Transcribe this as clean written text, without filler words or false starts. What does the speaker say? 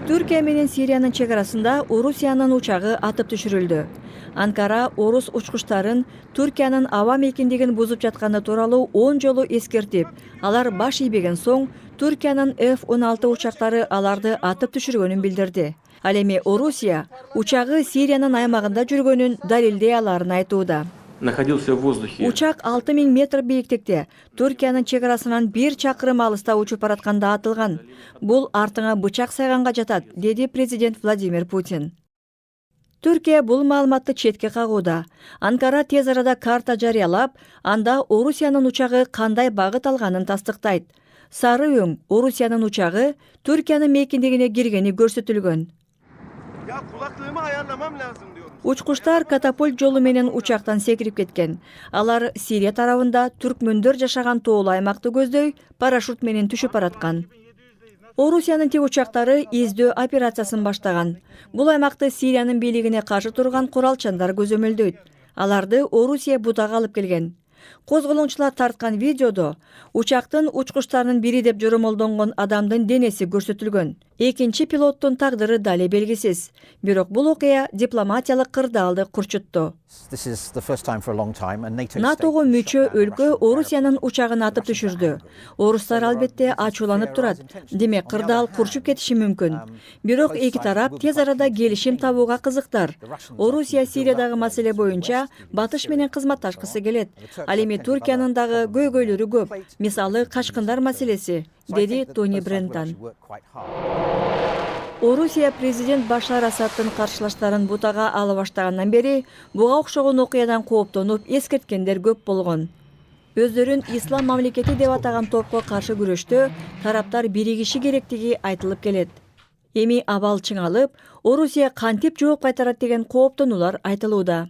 Түркия менен Сириянын чегарасында Орусиянын учагы атып түшүрүлдү. Анкара орус учкучтарын Түркиянын аба мейкиндигин бузуп жатканы тууралуу 10 жолу эскертип, алар баш ийбеген соң Түркиянын F-16 учактары аларды атып түшүргөнүн билдирди. Ал эми Орусия учагы Сириянын аймагында жүргөнүн далилдей аларын айтууда. Находился в воздухе. Учак 6000 метр бийиктикте Түркиянын чегарасынан 1 чакырым алыста учуп баратканда атылган. Бул артыңа бычак сайганга жатат, деди президент Владимир Путин. Түркия бул маалыматты четке кагууда. Анкара тез арада карта жарыялап, анда Орусиянын учагы кандай багыт алганын тастыктайт. Сары өң Орусиянын учагы Түркиянын мейкиндигине киргени көрсөтүлгөн. Ya kulaklığımı ayarlamam lazım diyorum. Учкуштар катапульт жолу менен учактан секирип кеткен. Алар Сирия тарабында түркмөндөр жашаган тоолуу аймакты көздөй парашют менен түшүп бараткан. Орусиянын тик учактары издөө операциясын баштаган. Бул аймакты Сириянын бийлигине каршы турган куралчандар көзөмөлдөйт. Аларды Орусия бутага алып келген. Козголоңчулар тарткан видеодо учактын учкучтарынын бири деп жормолдонгон адамдын денеси көрсөтүлгөн. Экинчи пилоттун тагдыры дали белгисиз. Бирок бул окуя дипломатиялык кырдаалды курчутту. НАТОго мүчө өлкө Орусиянын учагын атып түшүрдү. Орустар албетте ачууланып турат. Демек кырдаал курчуп кетиши мүмкүн. Бирок эки тарап тез арада келишим табууга кызыктар. Орусия Сириядагы маселе боюнча батыш менен кызматташкысы келет. Ал эми Түркиянын дагы көйгөйлөрү көп. Мисалы качкындар маселеси, деди Тони Брентан. Орусия президент Башар Асадтын каршылаштарын бутага ала баштагандан бери буга окшогон окуядан кооптонуп эскерткендер көп болгон. Өздөрүн ислам мамлекети деп атаган топко каршы күрөштө тараптар биригиши керектиги айтылып келет. Эми абал чыңалып, Орусия кантип жооп кайтарат деген кооптонуулар айтылууда.